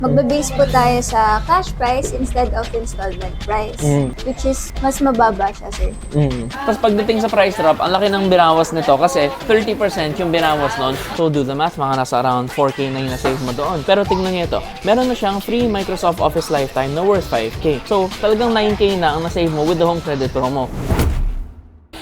magbe-base po tayo sa cash price instead of installment price, which is mas mababa siya, sir. Tapos pagdating sa price drop, ang laki ng binawas nito kasi 30% yung binawas nun. So do the math, mga nasa around 4K na yung na-save mo doon. Pero tignan nyo ito, meron na siyang free Microsoft Office Lifetime na worth 5K. So talagang 9K na ang na-save mo with the home credit promo.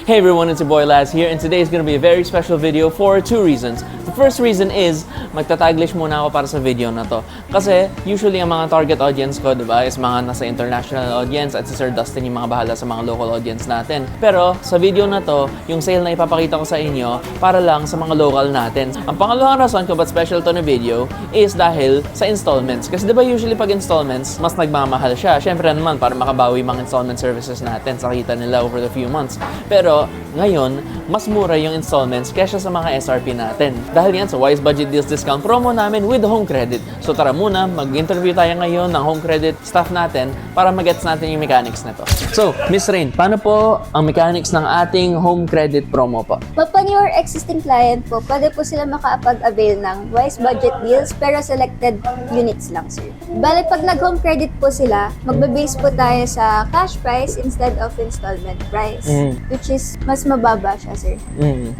Hey everyone, it's your boy Laz here, and today is going to be a very special video for two reasons. The first reason is, magtataglish muna ako para sa video na to. Kasi usually ang mga target audience ko, diba, is mga nasa international audience at si Sir Dustin yung mga bahala sa mga local audience natin. Pero sa video na to, yung sale na ipapakita ko sa inyo para lang sa mga local natin. Ang pangalawang rason kung ba't special to na video is dahil sa installments. Kasi diba usually pag installments, mas nagmamahal siya. Syempre naman para makabawi mga installment services natin sa kita nila over the few months. Pero ngayon, mas mura yung installments kaysa sa mga SRP natin. Dahil yan sa Wise Budget Deals discount promo namin with home credit. So tara muna, mag-interview tayo ngayon ng home credit staff natin para mag-gets natin yung mechanics na to. So, Miss Rain, paano po ang mechanics ng ating home credit promo po? Upon your existing client po, pwede po sila makapag-avail ng Wise Budget Deals pero selected units lang, sir. Bale, pag nag-home credit po sila, magbe-base po tayo sa cash price instead of installment price, which is mas mababa siya, sir.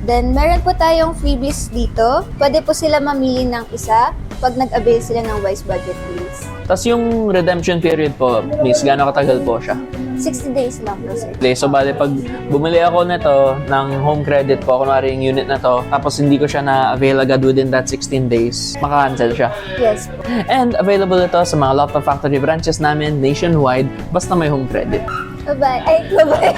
Then, meron po tayong freebies dito. Pwede po sila mamili ng isa pag nag-avail sila ng Wise Budget Deals. Tapos yung redemption period po, Miss, gaano katagal po siya? 60 days lang po, sir. Okay, so bale, pag bumili ako nito ng home credit po, kunwari yung unit na to, tapos hindi ko siya na-avail agad within that 16 days, maka-cancel siya. Yes po. And available ito sa mga laptop factory branches namin nationwide, basta may home credit. Bye-bye. Ay, bye-bye.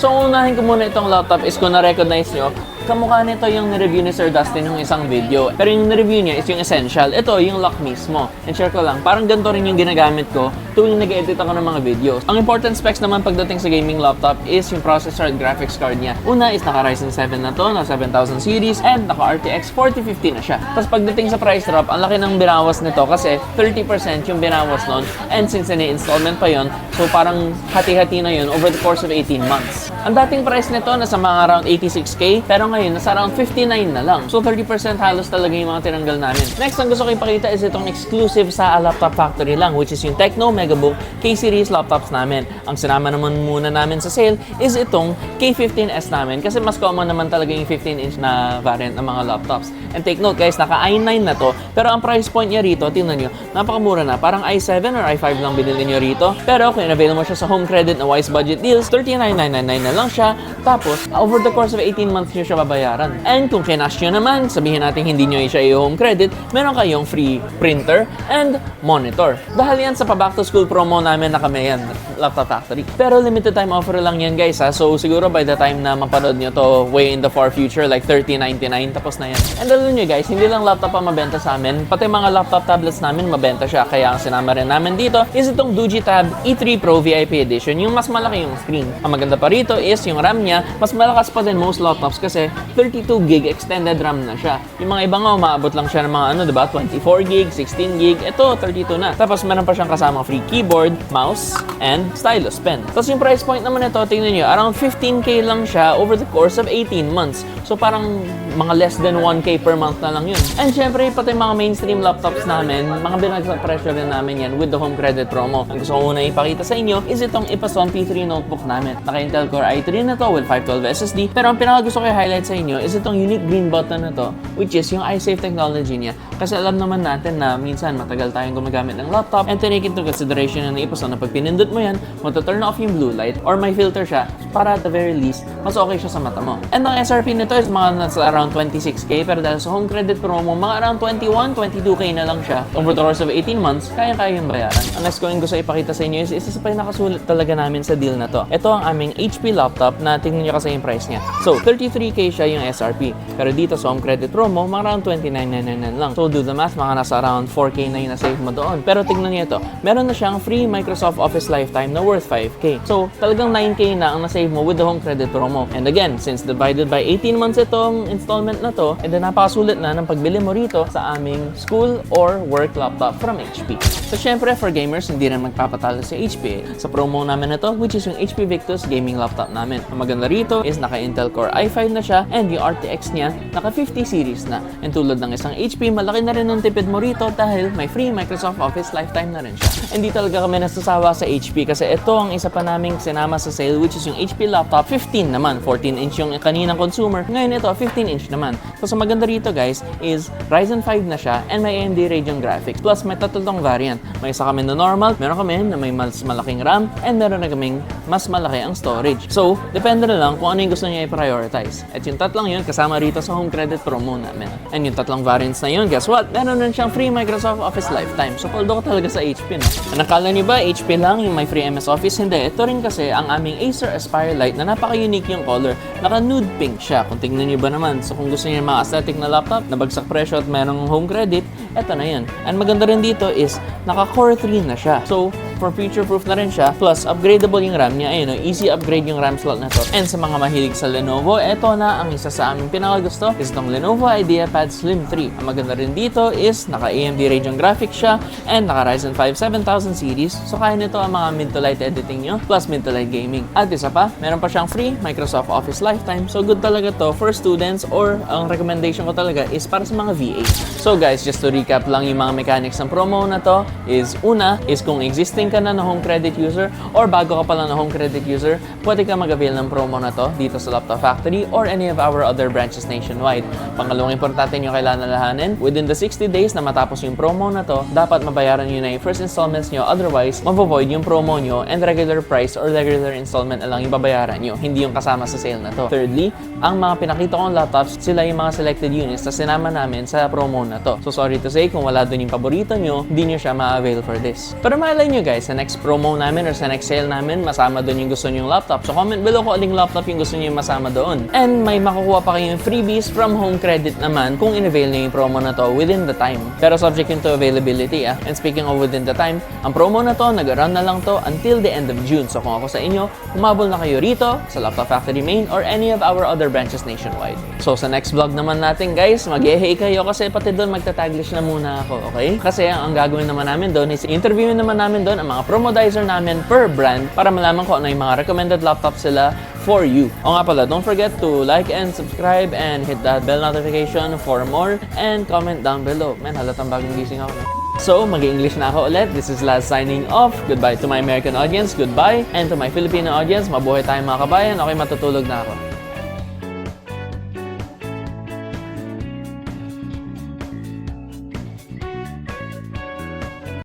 So, unahin ko muna itong laptop is kung na-recognize nyo, kamukha nito yung nireview ni Sir Dustin yung isang video. Pero yung nireview niya is yung essential. Ito, yung lock mismo. And share ko lang, parang ganito rin yung ginagamit ko tuwing nag-edit ako ng mga videos. Ang important specs naman pagdating sa gaming laptop is yung processor at graphics card niya. Una is naka Ryzen 7 na to, na 7000 series, and naka RTX 4050 na siya. Tapos pagdating sa price drop, ang laki ng binawas nito kasi 30% yung binawas nun. And since ini-installment pa yon, so parang hati-hati na yun over the course of 18 months. Ang dating price nito nasa mga around 86K, pero ngayon nasa around 59 na lang. So 30% halos talaga yung mga tinanggal namin. Next, ang gusto ko ipakita is itong exclusive sa Laptop Factory lang, which is yung Tecno Megabook K-Series laptops namin. Ang sinama naman muna namin sa sale is itong K15S namin kasi mas common naman talaga yung 15-inch na variant ng mga laptops. And take note guys, naka i9 na to, pero ang price point niya rito, tingnan nyo, napakamura na. Parang i7 or i5 lang binili nyo rito. Pero kung in-avail mo siya sa home credit na Wise Budget Deals, 39,999 na lang siya. Tapos, over the course of 18 months nyo siya babayaran. And kung kinash nyo naman, sabihin natin hindi nyo siya i-home credit, meron kayong free printer and monitor. Dahil yan sa pa-back to school promo namin na kami yan, Laptop Factory. Pero limited time offer lang yan guys ha. So siguro by the time na mapanood nyo to way in the far future, like 3099, tapos na yan. And alam nyo guys, hindi lang laptop ang mabenta sa amin, pati mga laptop tablets namin mabenta siya. Kaya ang sinama rin namin dito is itong Digitab E3 Pro VIP Edition, yung mas malaki yung screen. Ang maganda pa rito is yung RAM niya, mas malakas pa din most laptops kasi 32GB extended RAM na siya. Yung mga ibang umaabot lang siya ng mga ano, diba? 24GB, 16GB, ito 32 na. Tapos meron pa siyang kasama free keyboard, mouse, and stylus pen. Tapos yung price point naman ito, tingnan nyo, around 15K lang siya over the course of 18 months. So parang mga less than 1K per month na lang yun. And syempre, pati mga mainstream laptops namin, mga binagsak presyo rin namin yan with the home credit promo. Ang gusto ko muna ipakita sa inyo is itong Ipson P3 notebook namin. Naka-Intel Core i3 na to with 512 SSD. Pero ang pinaka gusto ko i-highlight sa inyo is itong unique green button na to, which is yung iSafe technology niya. Kasi alam naman natin na minsan matagal tayong gumagamit ng laptop and take into consideration na Ipson na pag pinindot mo yan, mato-turn off yung blue light or may filter siya para at the very least, mas okay siya sa mata mo. And ang SRP nito is mga nasa around 26K pero dahil sa home credit promo, mga around 21, 22K na lang siya. Over the course of 18 months, kaya-kaya yung bayaran. Ang next ko yung gusto ipakita sa inyo is isa sa pinakasulit talaga namin sa deal na to. Ito ang aming HP laptop na tingnan nyo kasi yung price niya. So, 33K siya yung SRP. Pero dito sa home credit promo, mga around 29,999 lang. So, do the math, mga nasa around 4K na yung na-save mo doon. Pero tingnan nyo ito, meron na siyang free Microsoft Office Lifetime na worth 5K. So, talagang 9K na ang na-save mo with the home credit promo. And again, since divided by 18 months itong installment na to, then napakasulit na ng pagbili mo rito sa aming school or work laptop from HP. So syempre, for gamers, hindi rin magpapatalo sa HP sa promo namin na to, which is yung HP Victus gaming laptop namin. Ang maganda rito is naka-Intel Core i5 na siya and yung RTX niya naka 50 series na. And tulad ng isang HP, malaki na rin ang tipid mo rito dahil may free Microsoft Office lifetime na rin siya. Hindi talaga kami nasasawa sa HP kasi ito ang isa pa naming sinama sa sale, which is yung HP laptop 15 naman. 14-inch yung kaninang consumer. Ngayon ito, 15-inch naman. So sa maganda rito guys is Ryzen 5 na siya and may AMD Radeon graphics. Plus may tatlong variant. May isa kami na normal, meron kami na may mas malaking RAM, and meron na kaming mas malaki ang storage. So, depende na lang kung ano yung gusto niya i-prioritize. At yung tatlong yun, kasama rito sa home credit promo namin. And yung tatlong variants na yun, guess what? Meron na siyang free Microsoft Office lifetime. So, paldo ko talaga sa HP, no? Nakala niyo ba, HP lang yung may free MS Office? Hindi. Ito rin kasi ang aming Acer Aspire Lite na napaka-unique yung color. Naka-nude pink siya. Kung tingnan niyo ba naman, so kung gusto niyo mga aesthetic na laptop, na bagsak presyo at merong home credit, eto na yun. And maganda rin dito is, naka-Core 3 na siya. So, for future-proof na rin siya. Plus, upgradable yung RAM niya. Ayun, easy upgrade yung RAM slot na to. And sa mga mahilig sa Lenovo, eto na ang isa sa aming pinakagusto is itong Lenovo IdeaPad Slim 3. Ang maganda rin dito is naka-AMD Radeon graphics siya and naka-Ryzen 5 7000 series. So, kaya nito ang mga mid to light editing nyo plus mid to light gaming. At isa pa, meron pa siyang free Microsoft Office lifetime. So, good talaga to for students or ang recommendation ko talaga is para sa mga VA. So, guys, just to recap lang yung mga mechanics ng promo na to is una is kung existing ka na home credit user or bago ka pa lang na home credit user, pwede ka mag-avail ng promo na to dito sa Laptop Factory or any of our other branches nationwide. Pangalawang importante nyo kailangan alalahanin, within the 60 days na matapos yung promo na to, dapat mabayaran nyo na yung first installments nyo, otherwise, mavo-void yung promo nyo and regular price or regular installment na lang yung babayaran nyo, hindi yung kasama sa sale na to. Thirdly, ang mga pinakita kong laptops, sila yung mga selected units na sinama namin sa promo na to. So sorry to say, kung wala dun yung paborito nyo, hindi nyo siya ma-avail for this. Pero malay nyo guys, sa next promo namin or sa next sale namin, masama doon yung gusto nyo yung laptop. So comment below kung aling laptop yung gusto nyo yung masama doon. And may makukuha pa kayong freebies from home credit naman kung in-avail nyo yung promo na to within the time. Pero subject yun to availability And speaking of within the time, ang promo na to, nag-run na lang to until the end of June. So kung ako sa inyo, humabol na kayo rito sa Laptop Factory Main or any of our other branches nationwide. So sa next vlog naman natin guys, mag-hey kayo kasi pati doon magta-taglish na muna ako, okay? Kasi ang gagawin naman namin doon is interviewin naman namin doon ang mga promodizer namin per brand para malaman ko ano yung mga recommended laptops sila for you. O nga pala, don't forget to like and subscribe and hit that bell notification for more and comment down below. Man, halatang bagong gising ako. So, mag-English na ako ulit. This is Laz signing off. Goodbye to my American audience. Goodbye. And to my Filipino audience, mabuhay tayong mga kabayan. Okay, matutulog na ako.